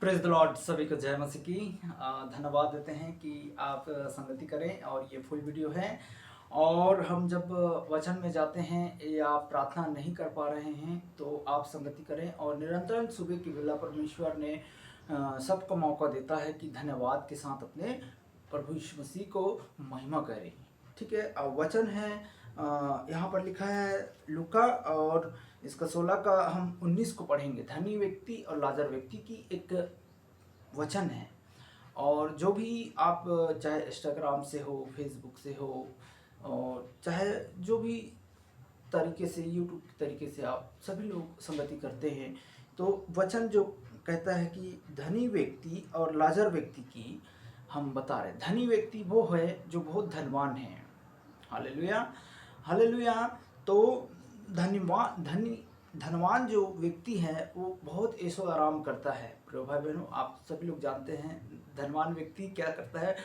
Praise the Lord. सभी को जय मसीह की। धन्यवाद देते हैं कि आप संगति करें और ये फुल वीडियो है। और हम जब वचन में जाते हैं या प्रार्थना नहीं कर पा रहे हैं तो आप संगति करें। और निरंतर सुबह की वेला परमेश्वर ने सबको मौका देता है कि धन्यवाद के साथ अपने प्रभु यीशु मसीह को महिमा करें। ठीक है। वचन है यहाँ पर लिखा है लूका और इसका 16 का हम 19 को पढ़ेंगे। धनी व्यक्ति और लाजर व्यक्ति की एक वचन है। और जो भी आप चाहे इंस्टाग्राम से हो, फेसबुक से हो, और चाहे जो भी तरीके से यूट्यूब के तरीके से आप सभी लोग संगति करते हैं, तो वचन जो कहता है कि धनी व्यक्ति और लाजर व्यक्ति की हम बता रहे। धनी व्यक्ति वो है जो बहुत धनवान है। Hallelujah, hallelujah. तो धनवान जो व्यक्ति है वो बहुत ऐशो आराम करता है। प्रिय भाई बहनों, आप सभी लोग जानते हैं धनवान व्यक्ति क्या करता है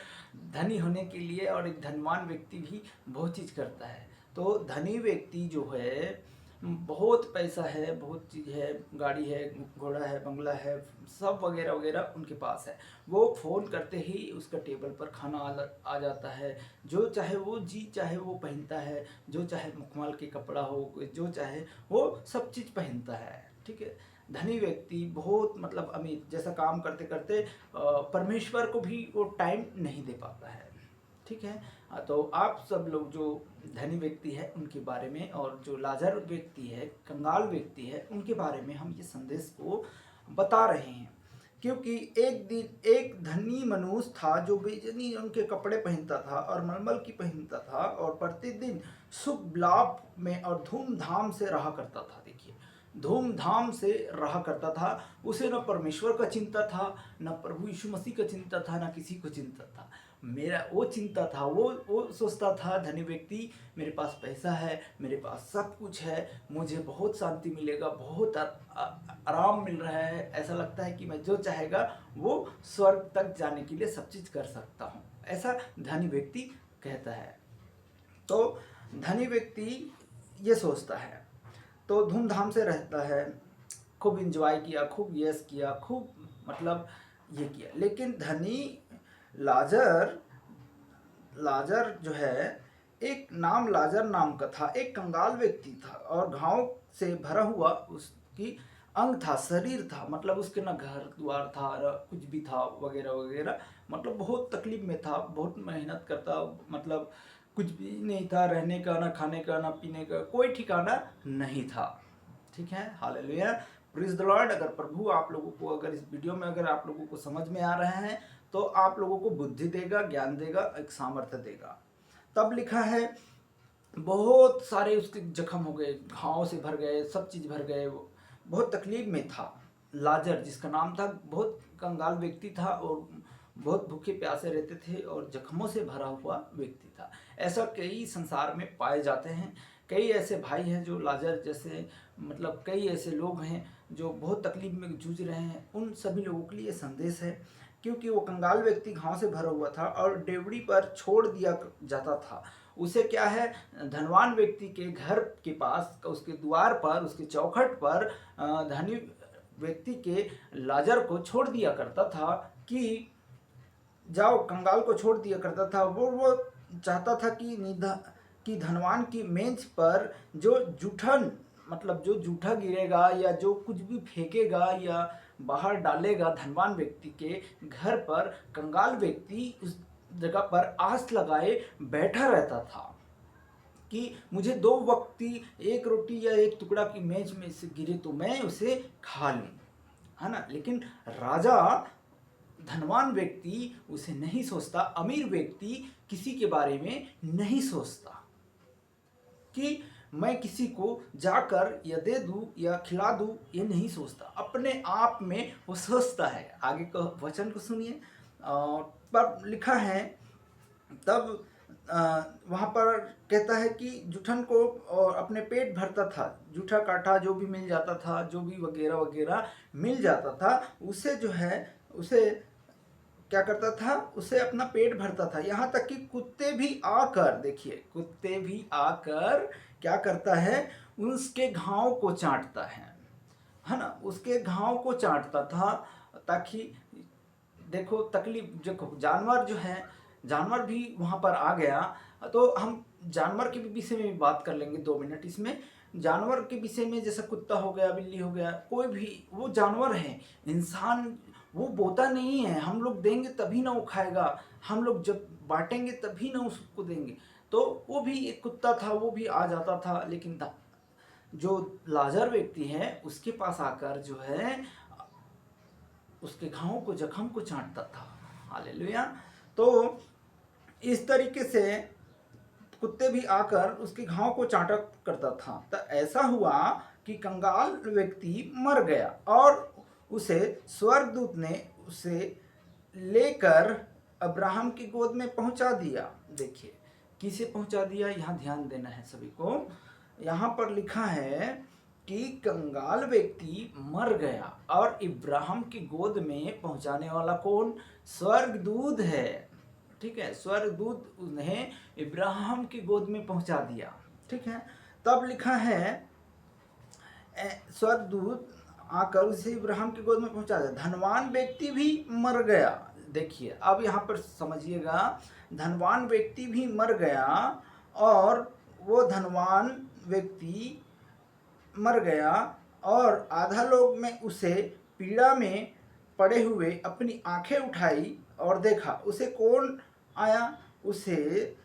धनी होने के लिए, और एक धनवान व्यक्ति भी बहुत चीज़ करता है। तो धनी व्यक्ति जो है बहुत पैसा है, बहुत चीज़ है, गाड़ी है, घोड़ा है, बंगला है, सब वगैरह वगैरह उनके पास है। वो फ़ोन करते ही उसका टेबल पर खाना आ जाता है। जो चाहे वो चाहे वो पहनता है, जो चाहे मखमल के कपड़ा हो, जो चाहे वो सब चीज़ पहनता है। ठीक है। धनी व्यक्ति बहुत मतलब अमीर जैसा काम करते करते परमेश्वर को भी वो टाइम नहीं दे पाता है। ठीक है। तो आप सब लोग जो धनी व्यक्ति है उनके बारे में, और जो लाजर व्यक्ति है, कंगाल व्यक्ति है, उनके बारे में हम ये संदेश को बता रहे हैं। क्योंकि एक दिन एक धनी मनुष्य था जो बेचैनी रंग के कपड़े पहनता था और मलमल की पहनता था, और प्रतिदिन शुभ लाभ में और धूमधाम से रहा करता था। देखिए, धूमधाम से रहा करता था। उसे न परमेश्वर का चिंता था, न प्रभु यीशु मसीह का चिंता था, न किसी को चिंता था। मेरा वो चिंता था, वो सोचता था धनी व्यक्ति, मेरे पास पैसा है, मेरे पास सब कुछ है, मुझे बहुत शांति मिलेगा, बहुत आराम मिल रहा है, ऐसा लगता है कि मैं जो चाहेगा वो स्वर्ग तक जाने के लिए सब चीज़ कर सकता हूँ, ऐसा धनी व्यक्ति कहता है। तो धनी व्यक्ति ये सोचता है, तो धूमधाम से रहता है, खूब इंजॉय किया, खूब यश किया, खूब मतलब ये किया। लेकिन धनी लाजर लाजर जो है, एक नाम लाजर नाम का था, एक कंगाल व्यक्ति था, और घाव से भरा हुआ उसकी अंग था, शरीर था। मतलब उसके ना घर द्वार था, न कुछ भी था वगैरह वगैरह। मतलब बहुत तकलीफ में था, बहुत मेहनत करता, मतलब कुछ भी नहीं था, रहने का, ना खाने का, ना पीने का कोई ठिकाना नहीं था। ठीक है। Hallelujah, praise the Lord. अगर प्रभु आप लोगों को, अगर इस वीडियो में अगर आप लोगों को समझ में आ रहे हैं, तो आप लोगों को बुद्धि देगा, ज्ञान देगा, एक सामर्थ्य देगा। तब लिखा है बहुत सारे उसके जख्म हो गए, घाव से भर गए, सब चीज़ भर गए। वो बहुत तकलीफ में था। लाजर जिसका नाम था, बहुत कंगाल व्यक्ति था और बहुत भूखे प्यासे रहते थे और जख्मों से भरा हुआ व्यक्ति था। ऐसा कई संसार में पाए जाते हैं। कई ऐसे भाई हैं जो लाजर जैसे, मतलब कई ऐसे लोग हैं जो बहुत तकलीफ में जूझ रहे हैं। उन सभी लोगों के लिए संदेश है। क्योंकि वो कंगाल व्यक्ति घाव से भरा हुआ था और डेवड़ी पर छोड़ दिया जाता था। उसे क्या है, धनवान व्यक्ति के घर के पास, उसके द्वार पर, उसके चौखट पर धनी व्यक्ति के लाजर को छोड़ दिया करता था कि जाओ, कंगाल को छोड़ दिया करता था। वो चाहता था कि धनवान की मेज पर जो जूठन, मतलब जो जूठा गिरेगा या जो कुछ भी फेंकेगा या बाहर डालेगा धनवान व्यक्ति के घर पर, कंगाल व्यक्ति उस जगह पर आस लगाए बैठा रहता था कि मुझे दो वक्त एक रोटी या एक टुकड़ा की मेज में से गिरे तो मैं उसे खा लूं, है ना। लेकिन राजा, धनवान व्यक्ति उसे नहीं सोचता। अमीर व्यक्ति किसी के बारे में नहीं सोचता कि मैं किसी को जाकर या दे दूं या खिला दूं, ये नहीं सोचता। अपने आप में वो सोचता है। आगे का वचन को सुनिए। पर लिखा है, तब वहाँ पर कहता है कि जूठन को और अपने पेट भरता था। जूठा काठा जो भी मिल जाता था, जो भी वगैरह वगैरह मिल जाता था, उसे जो है, उसे क्या करता था, उसे अपना पेट भरता था। यहाँ तक कि कुत्ते भी आकर, देखिए, कुत्ते भी आकर क्या करता है, उसके घाव को चाटता है ना। उसके घाव को चाटता था। ताकि देखो तकलीफ, देखो जानवर जो है, जानवर भी वहाँ पर आ गया। तो हम जानवर के भी विषय में भी बात कर लेंगे 2 मिनट इसमें। जानवर के विषय में जैसे कुत्ता हो गया, बिल्ली हो गया, कोई भी वो जानवर है। इंसान वो बोता नहीं है, हम लोग देंगे तभी ना वो खाएगा, हम लोग जब बांटेंगे तभी ना उसको देंगे। तो वो भी एक कुत्ता था, वो भी आ जाता था, लेकिन जो लाजर व्यक्ति है उसके पास आकर जो है उसके घावों को, जख्म को चाटता था। हालेलुया। तो इस तरीके से कुत्ते भी आकर उसके घाव को चाटा करता था। तो ऐसा हुआ कि कंगाल व्यक्ति मर गया और उसे स्वर्गदूत ने उसे लेकर अब्राहम की गोद में पहुंचा दिया। देखिए किसे पहुंचा दिया, यहाँ ध्यान देना है सभी को। यहाँ पर लिखा है कि कंगाल व्यक्ति मर गया और इब्राहिम की गोद में पहुंचाने वाला कौन? स्वर्गदूत है। ठीक है, स्वर्गदूत उन्हें इब्राहिम की गोद में पहुंचा दिया। ठीक है, तब लिखा है स्वर्गदूत आकर उसे इब्राहिम की गोद में पहुंचा दिया। धनवान व्यक्ति भी मर गया। देखिए अब यहाँ पर समझिएगा, धनवान व्यक्ति भी मर गया और वो धनवान व्यक्ति मर गया और आधा लोग में उसे पीड़ा में पड़े हुए अपनी आंखें उठाई और देखा। उसे कौन आया? उसे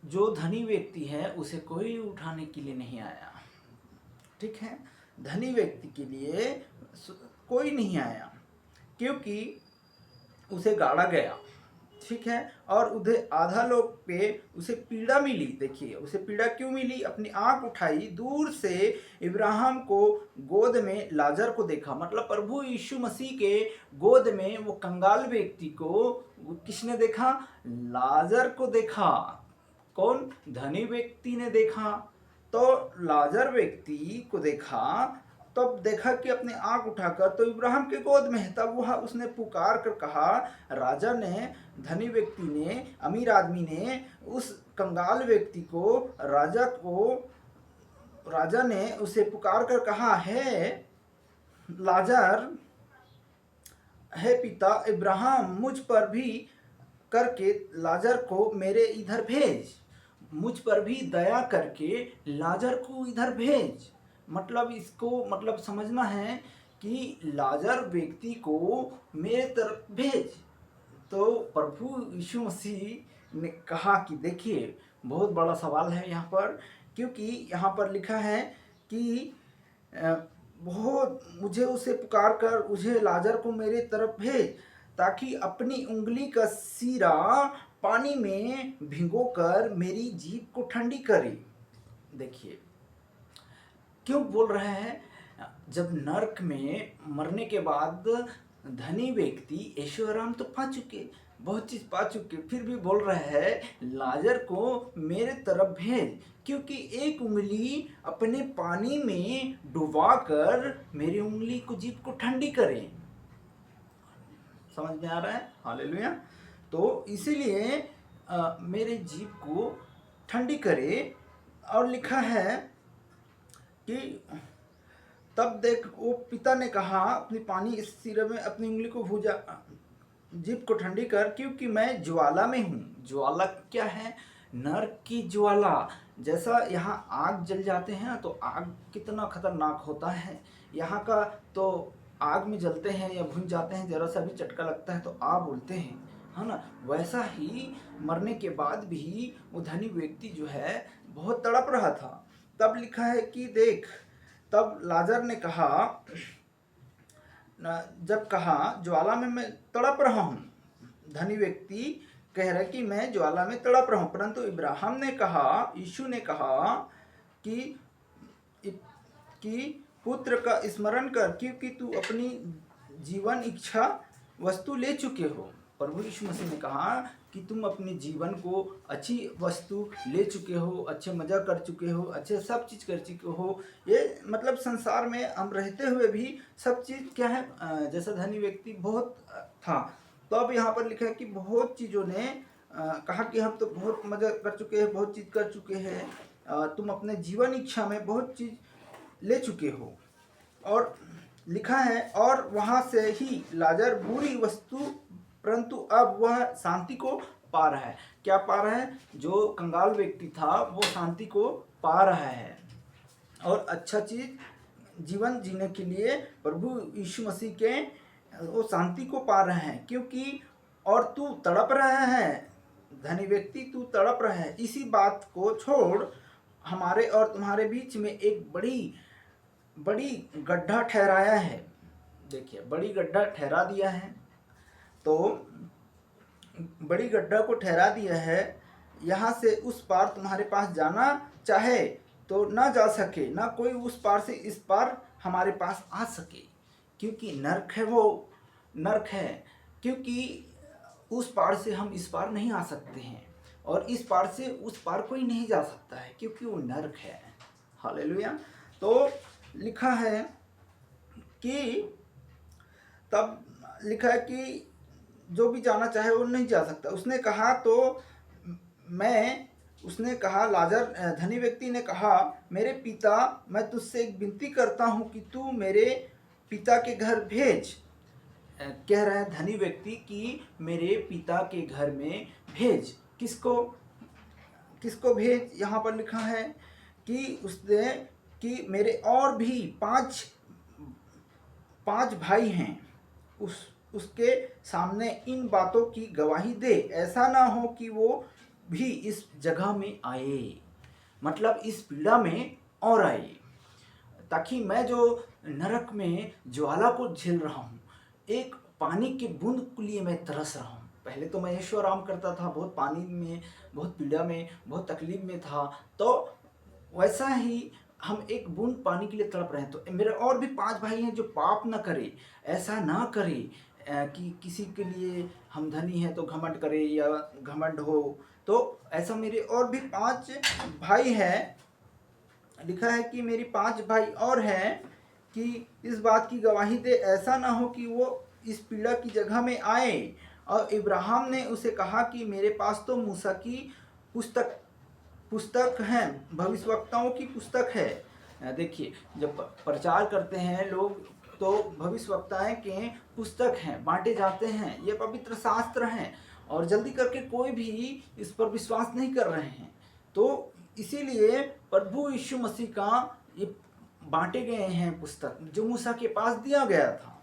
जो धनी व्यक्ति है उसे कोई उठाने के लिए नहीं आया। ठीक है, धनी व्यक्ति के लिए कोई नहीं आया क्योंकि उसे गाड़ा गया। ठीक है, और उधर आधा लोग पे उसे पीड़ा मिली। देखिए उसे पीड़ा क्यों मिली? अपनी आंख उठाई, दूर से इब्राहिम को गोद में लाजर को देखा। मतलब प्रभु यीशु मसीह के गोद में वो कंगाल व्यक्ति को किसने देखा? लाजर को देखा। कौन? धनी व्यक्ति ने देखा। तो लाजर व्यक्ति को देखा, तब देखा कि अपनी आंख उठाकर तो इब्राहिम के गोद में है। तब वह उसने पुकार कर कहा, राजा ने, धनी व्यक्ति ने, अमीर आदमी ने उस कंगाल व्यक्ति को, राजा ने उसे पुकार कर कहा, है लाजर, है पिता इब्राहिम, मुझ पर भी करके लाजर को मेरे इधर भेज। मुझ पर भी दया करके लाजर को इधर भेज। मतलब इसको मतलब समझना है कि लाजर व्यक्ति को मेरे तरफ भेज। तो प्रभु यीशु मसीह ने कहा कि देखिए बहुत बड़ा सवाल है यहाँ पर, क्योंकि यहाँ पर लिखा है कि बहुत मुझे उसे पुकार कर मुझे लाजर को मेरे तरफ भेज ताकि अपनी उंगली का सीरा पानी में भिगोकर मेरी जीभ को ठंडी करे। देखिए क्यों बोल रहे हैं? जब नरक में मरने के बाद धनी व्यक्ति ऐशो आराम तो पा चुके, बहुत चीज पा चुके, फिर भी बोल रहे हैं लाजर को मेरे तरफ भेज, क्योंकि एक उंगली अपने पानी में डुबाकर मेरी उंगली को, जीभ को ठंडी करे। समझ में आ रहा है? हालेलुया। तो इसीलिए मेरे जीभ को ठंडी करे। और लिखा है कि तब देख वो पिता ने कहा, अपनी पानी इस सिरे में अपनी उंगली को भूजा, जीभ को ठंडी कर, क्योंकि मैं ज्वाला में हूँ। ज्वाला क्या है? नरक की ज्वाला। जैसा यहाँ आग जल जाते हैं तो आग कितना खतरनाक होता है, यहाँ का तो आग में जलते हैं या भुन जाते हैं, जरा सा भी चटका लगता है तो आ बोलते हैं, है ना। वैसा ही मरने के बाद भी वो धनी व्यक्ति जो है बहुत तड़प रहा था। तब लिखा है कि देख, तब लाजर ने कहा, जब कहा ज्वाला में मैं तड़प रहा हूँ, धनी व्यक्ति कह रहा कि मैं ज्वाला में तड़प रहा हूँ, परंतु इब्राहिम ने कहा, यीशु ने कहा कि पुत्र का स्मरण कर, क्योंकि तू अपनी जीवन इच्छा वस्तु ले चुके हो। प्रभु यीशु मसीह ने कहा कि तुम अपने जीवन को अच्छी वस्तु ले चुके हो, अच्छे मजा कर चुके हो, अच्छे सब चीज़ कर चुके हो। ये मतलब संसार में हम रहते हुए भी सब चीज़ क्या है, जैसा धनी व्यक्ति बहुत था। तो अब यहाँ पर लिखा है कि बहुत चीज़ों ने कहा कि हम तो बहुत मजा कर चुके हैं, बहुत चीज़ कर चुके हैं, तुम अपने जीवन इच्छा में बहुत चीज़ ले चुके हो। और लिखा है, और वहां से ही लाजर बुरी वस्तु, परंतु अब वह शांति को पा रहा है। क्या पा रहा है? जो कंगाल व्यक्ति था वो शांति को पा रहा है और अच्छा चीज जीवन जीने के लिए प्रभु यीशु मसीह के वो शांति को पा रहे हैं। क्योंकि और तू तड़प रहा है, धनी व्यक्ति तू तड़प रहा है, इसी बात को छोड़ हमारे और तुम्हारे बीच में एक बड़ी गड्ढा ठहराया है। देखिए, बड़ी गड्ढा ठहरा दिया है। तो बड़ी गड्ढा को ठहरा दिया है, यहाँ से उस पार तुम्हारे पास जाना चाहे तो ना जा सके, ना कोई उस पार से इस पार हमारे पास आ सके। क्योंकि नर्क है, वो नर्क है, क्योंकि उस पार से हम इस पार नहीं आ सकते हैं और इस पार से उस पार कोई नहीं जा सकता है, क्योंकि वो नर्क है। हालेलुया। तो लिखा है कि तब लिखा है कि जो भी जाना चाहे वो नहीं जा सकता। उसने कहा उसने कहा लाजर, धनी व्यक्ति ने कहा, मेरे पिता, मैं तुझसे एक विनती करता हूँ कि तू मेरे पिता के घर भेज। कह रहा है धनी व्यक्ति कि मेरे पिता के घर में भेज। किसको भेज? यहाँ पर लिखा है कि उसने कि मेरे और भी पांच भाई हैं, उसके सामने इन बातों की गवाही दे, ऐसा ना हो कि वो भी इस जगह में आए, मतलब इस पीड़ा में और आए, ताकि मैं जो नरक में ज्वाला को झेल रहा हूँ, एक पानी के बूंद के लिए मैं तरस रहा हूँ। पहले तो मैं ऐशो आराम करता था, बहुत पानी में, बहुत पीड़ा में, बहुत तकलीफ में था, तो वैसा ही हम एक बूंद पानी के लिए तड़प रहे हैं। तो मेरे और भी 5 भाई हैं जो पाप ना करे, ऐसा ना करे कि किसी के लिए हम धनी हैं तो घमंड करे या घमंड हो। तो ऐसा मेरे और भी 5 भाई हैं। लिखा है कि मेरी 5 भाई और हैं कि इस बात की गवाही दे, ऐसा ना हो कि वो इस पीड़ा की जगह में आए। और इब्राहिम ने उसे कहा कि मेरे पास तो मूसा की पुस्तक है, भविष्यवक्ताओं की पुस्तक है। देखिए, जब प्रचार करते हैं लोग तो भविष्यवक्ताएं के पुस्तक हैं, बांटे जाते हैं, ये पवित्र शास्त्र हैं, और जल्दी करके कोई भी इस पर विश्वास नहीं कर रहे हैं। तो इसीलिए प्रभु यीशु मसीह का ये बांटे गए हैं पुस्तक, जो मूसा के पास दिया गया था।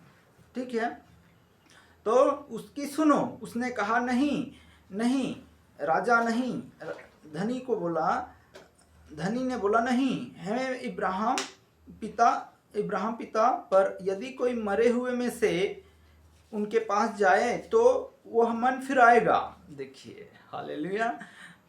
ठीक है, तो उसकी सुनो। उसने कहा नहीं राजा नहीं। धनी ने बोला नहीं है इब्राहिम पिता, पर यदि कोई मरे हुए में से उनके पास जाए तो वह मन फिराएगा। देखिए, हालेलुया।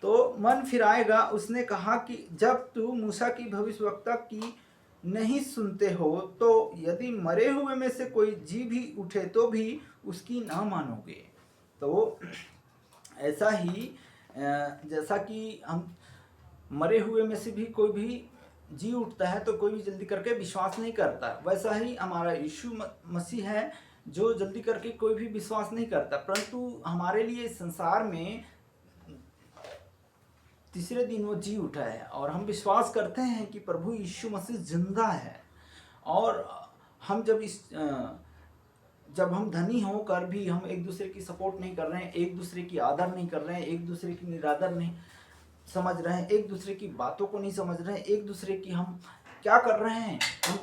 तो मन फिराएगा। उसने कहा कि जब तू मूसा की भविष्यवक्ता की नहीं सुनते हो, तो यदि मरे हुए में से कोई जी भी उठे तो भी उसकी ना मानोगे। तो ऐसा ही जैसा कि हम मरे हुए में से भी कोई भी जी उठता है तो कोई भी जल्दी करके विश्वास नहीं करता, वैसा ही हमारा यीशु मसीह है जो जल्दी करके कोई भी विश्वास नहीं करता, परंतु हमारे लिए संसार में तीसरे दिन वो जी उठा है। और हम विश्वास करते हैं कि प्रभु यीशु मसीह जिंदा है। और हम जब हम धनी होकर भी हम एक दूसरे की सपोर्ट नहीं कर रहे हैं, एक दूसरे की आदर नहीं कर रहे हैं, एक दूसरे की निरादर नहीं समझ रहे हैं, एक दूसरे की बातों को नहीं समझ रहे हैं, एक दूसरे की हम क्या कर रहे हैं, हम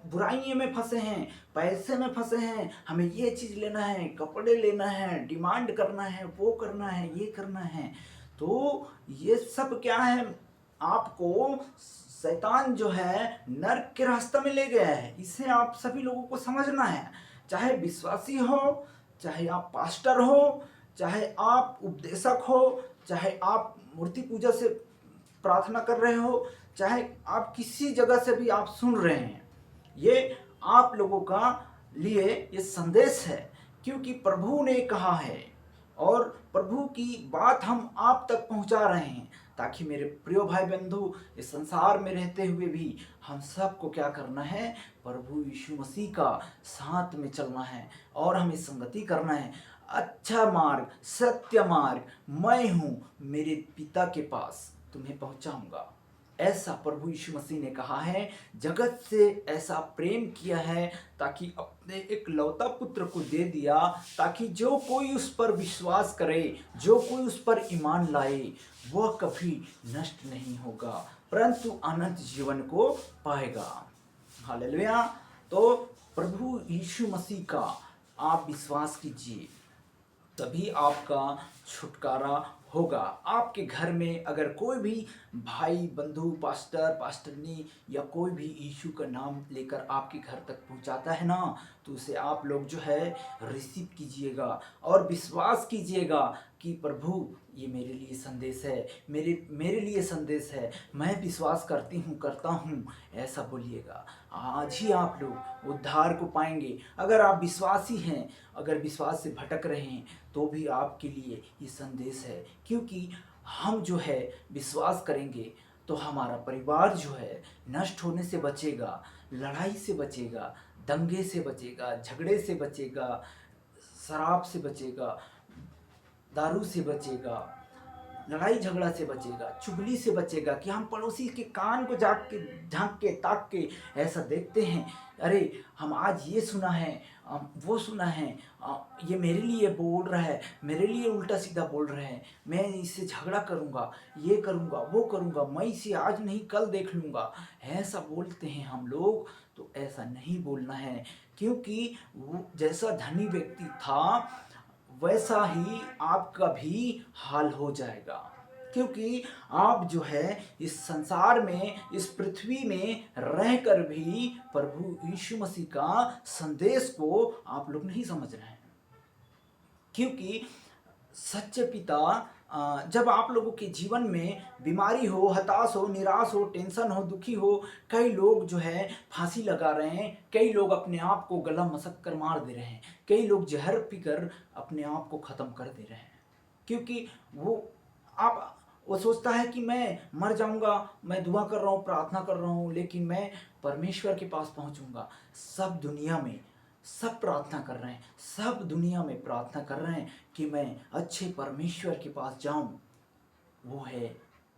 बुराइयों में फंसे हैं, पैसे में फंसे हैं, हमें ये चीज़ लेना है, कपड़े लेना है, डिमांड करना है, वो करना है, ये करना है। तो ये सब क्या है, आपको शैतान जो है नर्क के रास्ते में ले गया है। इसे आप सभी लोगों को समझना है, चाहे विश्वासी हो, चाहे आप पास्टर हो, चाहे आप उपदेशक हो, चाहे आप मूर्ति पूजा से प्रार्थना कर रहे हो, चाहे आप किसी जगह से भी आप सुन रहे हैं, ये आप लोगों का लिए ये संदेश है, क्योंकि प्रभु ने कहा है और प्रभु की बात हम आप तक पहुंचा रहे हैं, ताकि मेरे प्रिय भाई बंधु, इस संसार में रहते हुए भी हम सबको क्या करना है, प्रभु यीशु मसीह का साथ में चलना है और हमें संगति करना है। अच्छा मार्ग, सत्य मार्ग मैं हूँ, मेरे पिता के पास तुम्हें पहुँचाऊँगा। ऐसा प्रभु यीशु मसीह ने कहा है, जगत से ऐसा प्रेम किया है ताकि अपने एक लौता पुत्र को दे दिया, ताकि जो कोई उस पर विश्वास करे, जो कोई उस पर ईमान लाए, वह कभी नष्ट नहीं होगा परंतु अनंत जीवन को पाएगा। हालेलुया। तो प्रभु यीशु मसीह का आप विश्वास कीजिए, तभी आपका छुटकारा होगा। आपके घर में अगर कोई भी भाई बंधु पास्टर पास्टरनी या कोई भी यीशु का नाम लेकर आपके घर तक पहुंचाता है ना, तो उसे आप लोग जो है रिसीव कीजिएगा और विश्वास कीजिएगा कि प्रभु ये मेरे लिए संदेश है, मेरे लिए संदेश है, मैं विश्वास करता हूँ, ऐसा बोलिएगा। आज ही आप लोग उद्धार को पाएंगे। अगर आप विश्वासी हैं, अगर विश्वास से भटक रहे हैं, तो भी आपके लिए ये संदेश है, क्योंकि हम जो है विश्वास करेंगे तो हमारा परिवार जो है नष्ट होने से बचेगा, लड़ाई से बचेगा, दंगे से बचेगा, झगड़े से बचेगा, शराब से बचेगा, दारू से बचेगा, लड़ाई झगड़ा से बचेगा, चुगली से बचेगा। कि हम पड़ोसी के कान को झांक के ताक के ऐसा देखते हैं, अरे हम आज ये सुना है, वो सुना है, ये मेरे लिए बोल रहा है, मेरे लिए उल्टा सीधा बोल रहा है, मैं इससे झगड़ा करूँगा, ये करूँगा, वो करूँगा, मैं इसे आज नहीं कल देख लूँगा, ऐसा बोलते हैं हम लोग। तो ऐसा नहीं बोलना है, क्योंकि वो जैसा धनी व्यक्ति था वैसा ही आपका भी हाल हो जाएगा। क्योंकि आप जो है इस संसार में, इस पृथ्वी में रहकर भी प्रभु यीशु मसीह का संदेश को आप लोग नहीं समझ रहे हैं। क्योंकि सच्चे पिता, जब आप लोगों के जीवन में बीमारी हो, हताश हो, निराश हो, टेंशन हो, दुखी हो, कई लोग जो है फांसी लगा रहे हैं, कई लोग अपने आप को गला मसक कर मार दे रहे हैं, कई लोग जहर पीकर अपने आप को ख़त्म कर दे रहे हैं। क्योंकि वो सोचता है कि मैं मर जाऊंगा, मैं दुआ कर रहा हूँ, प्रार्थना कर रहा हूँ, लेकिन मैं परमेश्वर के पास पहुँचूंगा। सब दुनिया में सब प्रार्थना कर रहे हैं, सब दुनिया में प्रार्थना कर रहे हैं कि मैं अच्छे परमेश्वर के पास जाऊं, वो है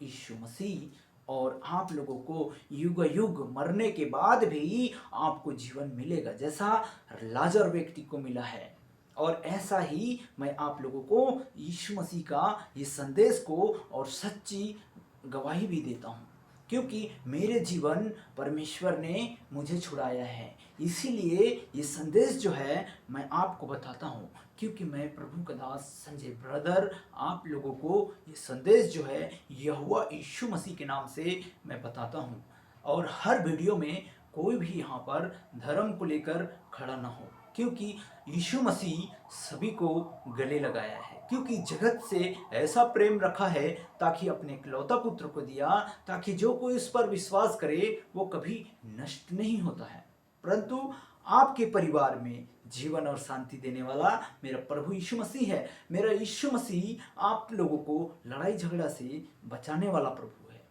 यीशु मसीह। और आप लोगों को युग युग मरने के बाद भी आपको जीवन मिलेगा, जैसा लाजर व्यक्ति को मिला है। और ऐसा ही मैं आप लोगों को यीशु मसीह का ये संदेश को और सच्ची गवाही भी देता हूँ, क्योंकि मेरे जीवन परमेश्वर ने मुझे छुड़ाया है। इसीलिए ये संदेश जो है मैं आपको बताता हूँ, क्योंकि मैं प्रभु का दास संजय ब्रदर आप लोगों को ये संदेश जो है यहोवा यीशु मसीह के नाम से मैं बताता हूँ। और हर वीडियो में कोई भी यहाँ पर धर्म को लेकर खड़ा ना हो, क्योंकि यीशु मसीह सभी को गले लगाया है। क्योंकि जगत से ऐसा प्रेम रखा है ताकि अपने इकलौता पुत्र को दिया, ताकि जो कोई उस पर विश्वास करे वो कभी नष्ट नहीं होता है, परंतु आपके परिवार में जीवन और शांति देने वाला मेरा प्रभु यीशु मसीह है। मेरा यीशु मसीह आप लोगों को लड़ाई झगड़ा से बचाने वाला प्रभु है।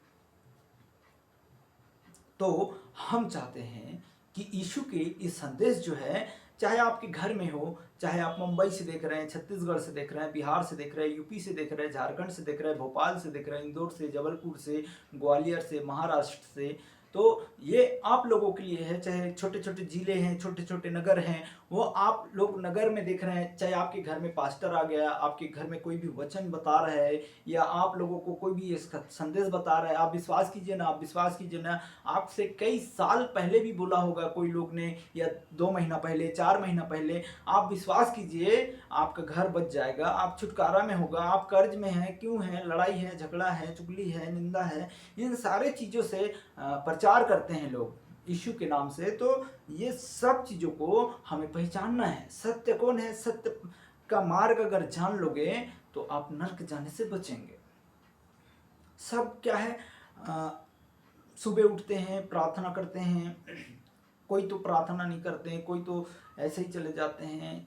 तो हम चाहते हैं कि यीशु के इस संदेश जो है, चाहे आपके घर में हो, चाहे आप मुंबई से देख रहे हैं, छत्तीसगढ़ से देख रहे हैं, बिहार से देख रहे हैं, यूपी से देख रहे हैं, झारखंड से देख रहे हैं, भोपाल से देख रहे हैं, इंदौर से, जबलपुर से, ग्वालियर से, महाराष्ट्र से, तो ये आप लोगों के लिए है। चाहे छोटे छोटे जिले हैं, छोटे छोटे नगर हैं, वो आप लोग नगर में देख रहे हैं, चाहे आपके घर में पास्टर आ गया, आपके घर में कोई भी वचन बता रहा है, या आप लोगों को कोई भी इसका संदेश बता रहा है, आप विश्वास कीजिए ना, आप विश्वास कीजिए ना, आपसे कई साल पहले भी बोला होगा कोई लोग ने, या 2 महीना पहले, 4 महीना पहले, आप विश्वास कीजिए आपका घर बच जाएगा, आप छुटकारा में होगा। आप कर्ज में हैं, क्यों हैं? लड़ाई है, झगड़ा है, चुगली है, निंदा है, इन सारे चीज़ों से प्रचार करते हैं लोग यीशु के नाम से। तो ये सब चीज़ों को हमें पहचानना है। सत्य कौन है? सत्य का मार्ग अगर जान लोगे तो आप नरक जाने से बचेंगे। सब क्या है, सुबह उठते हैं, प्रार्थना करते हैं, कोई तो प्रार्थना नहीं करते हैं, कोई तो ऐसे ही चले जाते हैं,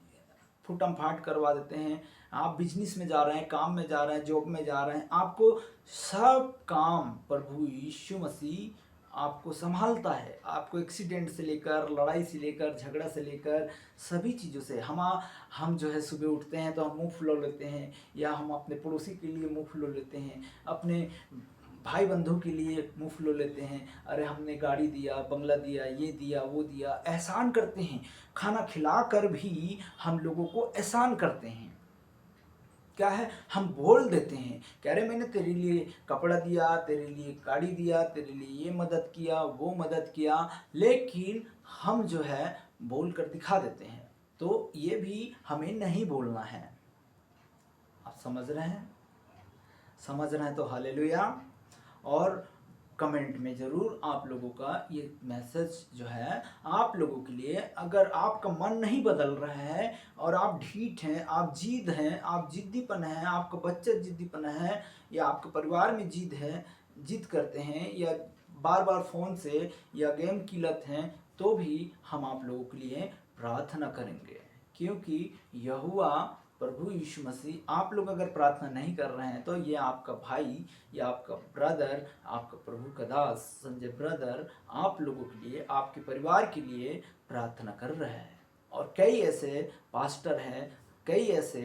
फूटम फाट करवा देते हैं। आप बिजनेस में जा रहे हैं, काम में जा रहे हैं, जॉब में जा रहे हैं, आपको सब काम प्रभु यीशु मसीह आपको संभालता है। आपको एक्सीडेंट से लेकर, लड़ाई से लेकर, झगड़ा से लेकर, सभी चीज़ों से हम जो है सुबह उठते हैं तो हम मुंह फुला लेते हैं, या हम अपने पड़ोसी के लिए मुंह फुला लेते हैं, अपने भाई बंधु के लिए मुंह फुलो लेते हैं, अरे हमने गाड़ी दिया, बंगला दिया, ये दिया, वो दिया, एहसान करते हैं। खाना खिला कर भी हम लोगों को एहसान करते हैं। क्या है, हम बोल देते हैं कि अरे मैंने तेरे लिए कपड़ा दिया, तेरे लिए गाड़ी दिया, तेरे लिए ये मदद किया, वो मदद किया, लेकिन हम जो है बोल कर दिखा देते हैं। तो ये भी हमें नहीं बोलना है। आप समझ रहे हैं? समझ रहे हैं तो हालेलुया। और कमेंट में ज़रूर आप लोगों का ये मैसेज जो है आप लोगों के लिए, अगर आपका मन नहीं बदल रहा है और आप ढीठ हैं, आप जिद हैं, आप जिद्दीपन है, आपका बच्चा जिद्दीपन है, या आपके परिवार में जिद है, जिद करते हैं, या बार बार फ़ोन से या गेम की लत हैं, तो भी हम आप लोगों के लिए प्रार्थना करेंगे। क्योंकि यहोवा प्रभु यीशु मसीह, आप लोग अगर प्रार्थना नहीं कर रहे हैं तो ये आपका भाई या आपका ब्रदर, आपका प्रभु का दास संजय ब्रदर आप लोगों के लिए, आपके परिवार के लिए प्रार्थना कर रहा है। और कई ऐसे पास्टर हैं, कई ऐसे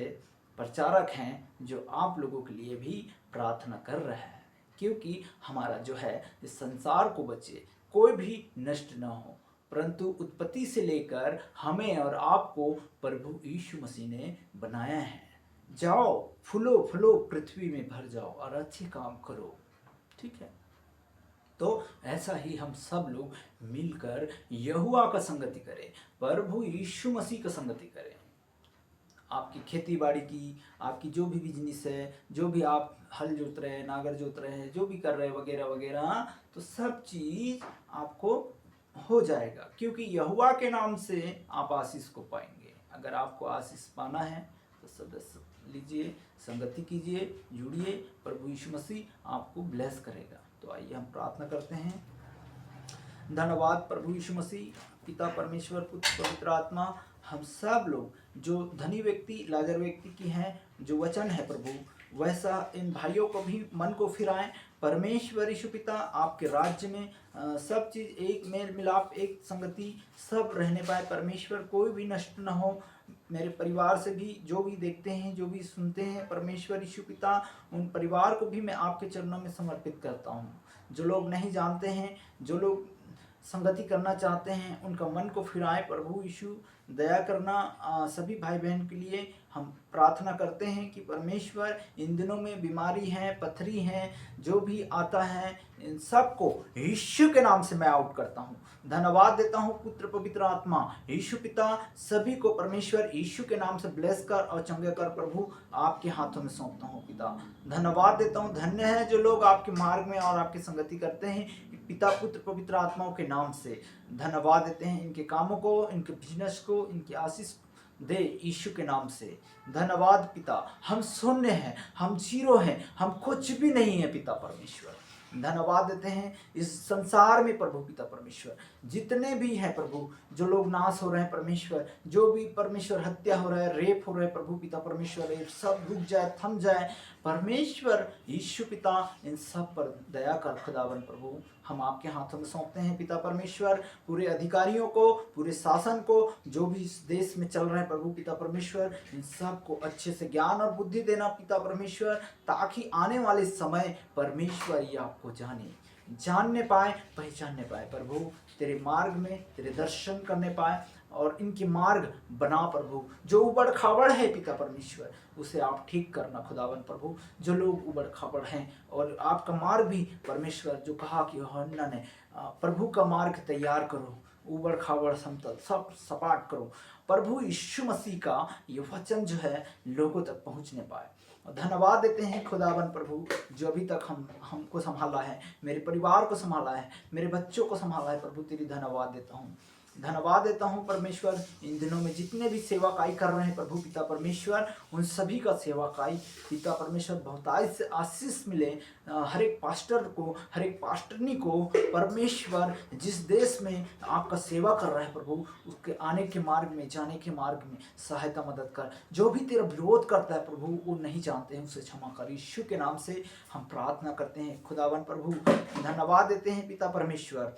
प्रचारक हैं जो आप लोगों के लिए भी प्रार्थना कर रहे हैं, क्योंकि हमारा जो है इस संसार को बचे, कोई भी नष्ट ना हो, परंतु उत्पत्ति से लेकर हमें और आपको प्रभु यीशु मसीह ने बनाया है। जाओ, फूलो फूलो, पृथ्वी में भर जाओ और अच्छे काम करो। ठीक है, तो ऐसा ही हम सब लोग मिलकर यहोवा का संगति करें, प्रभु यीशु मसीह का संगति करें। आपकी खेती बाड़ी की, आपकी जो भी बिजनेस है, जो भी आप हल जोत रहे हैं, नागर जोत रहे हैं, जो भी कर रहे हैं वगैरह वगैरह, तो सब चीज़ आपको हो जाएगा, क्योंकि यहोवा के नाम से आप आशीष को पाएंगे। अगर आपको आशीष पाना है तो सदस्य लीजिए, संगति कीजिए, जुड़िए, प्रभु यीशु मसीह आपको ब्लेस करेगा। तो आइए हम प्रार्थना करते हैं। धन्यवाद प्रभु यीशु मसीह, पिता परमेश्वर, पुत्र पवित्र आत्मा, हम सब लोग जो धनी व्यक्ति लाजर व्यक्ति की हैं, जो वचन है प्रभु, वैसा इन भाइयों को भी मन को फिराएं। परमेश्वर यीशु पिता, आपके राज्य में सब चीज़ एक मेल मिलाप, एक संगति सब रहने पाए। परमेश्वर कोई भी नष्ट न हो। मेरे परिवार से भी जो भी देखते हैं, जो भी सुनते हैं, परमेश्वर यीशु पिता, उन परिवार को भी मैं आपके चरणों में समर्पित करता हूँ। जो लोग नहीं जानते हैं, जो लोग संगति करना चाहते हैं, उनका मन को फिराए प्रभु यीशु, दया करना। सभी भाई बहन के लिए हम प्रार्थना करते हैं कि परमेश्वर इन दिनों में बीमारी है, पथरी है, जो भी आता है, इन सबको यीशु के नाम से मैं आउट करता हूँ। धन्यवाद देता हूँ पुत्र पवित्र आत्मा यीशु पिता, सभी को परमेश्वर यीशु के नाम से ब्लेस कर और चंगे कर प्रभु, आपके हाथों में सौंपता हूँ पिता। धन्यवाद देता हूँ। धन्य है जो लोग आपके मार्ग में और आपकी संगति करते हैं, पिता पुत्र पवित्र आत्माओं के नाम से धन्यवाद देते हैं। इनके कामों को, इनके बिजनेस को, इनकी आशीष दे यीशु के नाम से। धन्यवाद पिता, हम शून्य हैं, हम जीरो हैं, हम कुछ भी नहीं है पिता परमेश्वर। धन्यवाद देते हैं इस संसार में प्रभु पिता परमेश्वर, जितने भी हैं प्रभु, जो लोग नाश हो रहे हैं परमेश्वर, जो भी परमेश्वर हत्या हो रहा है, रेप हो रहा है प्रभु पिता परमेश्वर, ये सब रुक जाए, थम जाए परमेश्वर यीशु पिता। इन सब पर दया कर खुदावन प्रभु, हम आपके हाथों में सौंपते हैं पिता परमेश्वर। पूरे अधिकारियों को, पूरे शासन को, जो भी इस देश में चल रहे हैं प्रभु पिता परमेश्वर, इन सब को अच्छे से ज्ञान और बुद्धि देना पिता परमेश्वर, ताकि आने वाले समय परमेश्वर ये आपको जानने पाए, पहचानने पाए प्रभु, तेरे मार्ग में तेरे दर्शन करने पाए और इनके मार्ग बना प्रभु। जो उबड़ खाबड़ है पिता परमेश्वर, उसे आप ठीक करना खुदावन प्रभु। जो लोग उबड़ खाबड़ हैं, और आपका मार्ग भी परमेश्वर, जो कहा कि यूहन्ना ने, प्रभु का मार्ग तैयार करो, उबड़ खाबड़ समतल सब सपाट करो। प्रभु यीशु मसीह का ये वचन जो है लोगों तक पहुंचने पाए। धन्यवाद देते हैं खुदावन प्रभु, जो अभी तक हमको संभाला है, मेरे परिवार को संभाला है, मेरे बच्चों को संभाला है प्रभु, तेरी धन्यवाद देता हूँ। धन्यवाद देता हूँ परमेश्वर, इन दिनों में जितने भी सेवाकाई कर रहे हैं प्रभु पिता परमेश्वर, उन सभी का सेवाकाई पिता परमेश्वर बहुतायत से आशीष मिले। हर एक पास्टर को, हर एक पास्टरनी को परमेश्वर, जिस देश में आपका सेवा कर रहा है प्रभु, उसके आने के मार्ग में, जाने के मार्ग में सहायता मदद कर। जो भी तेरा विरोध करता है प्रभु, वो नहीं जानते हैं, उसे क्षमा कर। यीशु के नाम से हम प्रार्थना करते हैं खुदावन प्रभु। धन्यवाद देते हैं पिता परमेश्वर,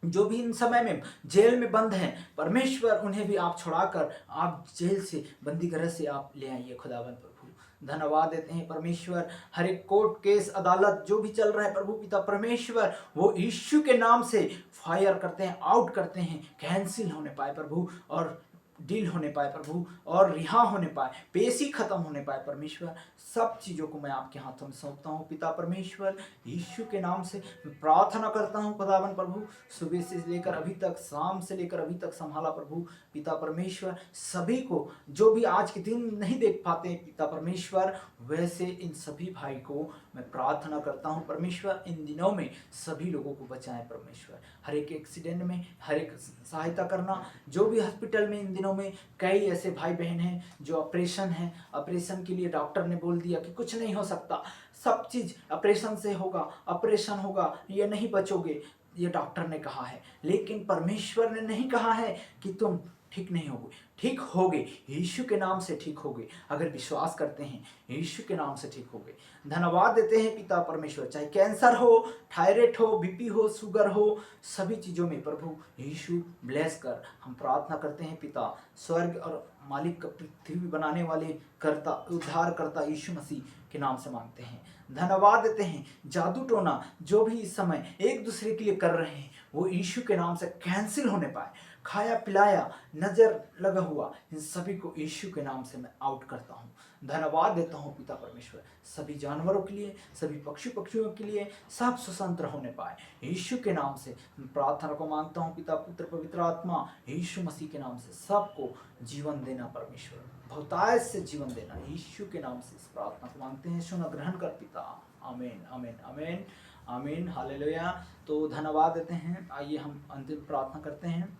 जो भी इन समय में जेल में बंद हैं परमेश्वर, उन्हें भी आप छुड़ाकर आप जेल से, बंदी घर से आप ले आइए खुदावन प्रभु। धन्यवाद देते हैं परमेश्वर। हर एक कोर्ट केस अदालत जो भी चल रहा है प्रभु पिता परमेश्वर, वो यीशु के नाम से फायर करते हैं, आउट करते हैं, कैंसिल होने पाए प्रभु, और डील होने पाए प्रभु, और रिहा होने पाए, पेशी खत्म होने पाए परमेश्वर। सब चीज़ों को मैं आपके हाथों में सौंपता हूँ पिता परमेश्वर, यीशु के नाम से प्रार्थना करता हूँ खुदावन प्रभु। सुबह से लेकर अभी तक, शाम से लेकर अभी तक संभाला प्रभु पिता परमेश्वर। सभी को जो भी आज के दिन नहीं देख पाते पिता परमेश्वर, वैसे इन सभी भाई को मैं प्रार्थना करता हूँ परमेश्वर, इन दिनों में सभी लोगों को बचाएं परमेश्वर। हर एक एक्सीडेंट में हर एक सहायता करना, जो भी हॉस्पिटल में इन दिनों में कई ऐसे भाई बहन हैं जो ऑपरेशन है, ऑपरेशन के लिए डॉक्टर ने बोल दिया कि कुछ नहीं हो सकता, सब चीज़ ऑपरेशन से होगा, ऑपरेशन होगा, ये नहीं बचोगे, ये डॉक्टर ने कहा है। लेकिन परमेश्वर ने नहीं कहा है कि तुम ठीक नहीं होगे, ठीक होगे, यीशु के नाम से ठीक होगे। अगर विश्वास करते हैं यीशु के नाम से ठीक होगे। धन्यवाद देते हैं पिता परमेश्वर, चाहे कैंसर हो, थायराइड हो, बीपी हो, शुगर हो, सभी चीज़ों में प्रभु यीशु ब्लेस कर हम प्रार्थना करते हैं पिता। स्वर्ग और मालिक का पृथ्वी बनाने वाले कर्ता, उद्धार करता यीशु मसीह के नाम से मांगते हैं। धन्यवाद देते हैं, जादू टोना जो भी इस समय एक दूसरे के लिए कर रहे हैं वो यीशु के नाम से कैंसिल होने पाए। खाया पिलाया, नजर लगा हुआ, इन सभी को यीशु के नाम से मैं आउट करता हूँ। धन्यवाद देता हूँ पिता परमेश्वर, सभी जानवरों के लिए, सभी पक्षियों के लिए सब स्वतंत्र होने पाए यीशु के नाम से। प्रार्थना को मांगता हूँ पिता पुत्र पवित्र आत्मा यीशु मसीह के नाम से, सबको जीवन देना परमेश्वर, बहुतायत से जीवन देना यीशु के नाम से। इस प्रार्थना को मांगते हैं, सुना ग्रहण कर पिता। आमीन आमीन आमीन आमीन, हालेलुया। तो धन्यवाद देते हैं। आइए हम अंतिम प्रार्थना करते हैं।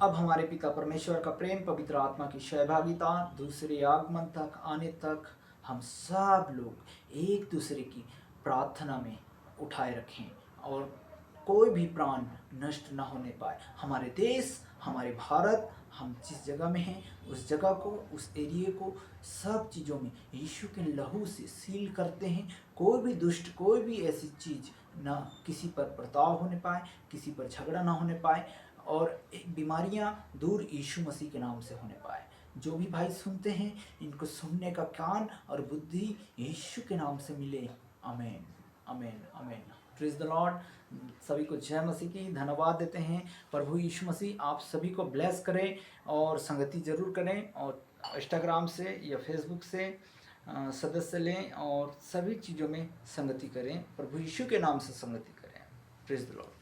अब हमारे पिता परमेश्वर का प्रेम, पवित्र आत्मा की सहभागिता, दूसरे आगमन तक आने तक हम सब लोग एक दूसरे की प्रार्थना में उठाए रखें, और कोई भी प्राण नष्ट न होने पाए। हमारे देश, हमारे भारत, हम जिस जगह में हैं उस जगह को, उस एरिए को, सब चीज़ों में यीशु के लहू से सील करते हैं। कोई भी दुष्ट, कोई भी ऐसी चीज़ ना किसी पर बर्ताव होने पाए, किसी पर झगड़ा ना होने पाए, और बीमारियां दूर यीशु मसीह के नाम से होने पाए। जो भी भाई सुनते हैं इनको सुनने का कान और बुद्धि यीशु के नाम से मिले। आमीन आमीन आमीन। Praise the Lord. सभी को जय मसीह की। धन्यवाद देते हैं। प्रभु यीशु मसीह आप सभी को ब्लेस करें, और संगति जरूर करें, और इंस्टाग्राम से या फेसबुक से सदस्य लें, और सभी चीज़ों में संगति करें। प्रभु यीशु के नाम से संगति करें। Praise the Lord.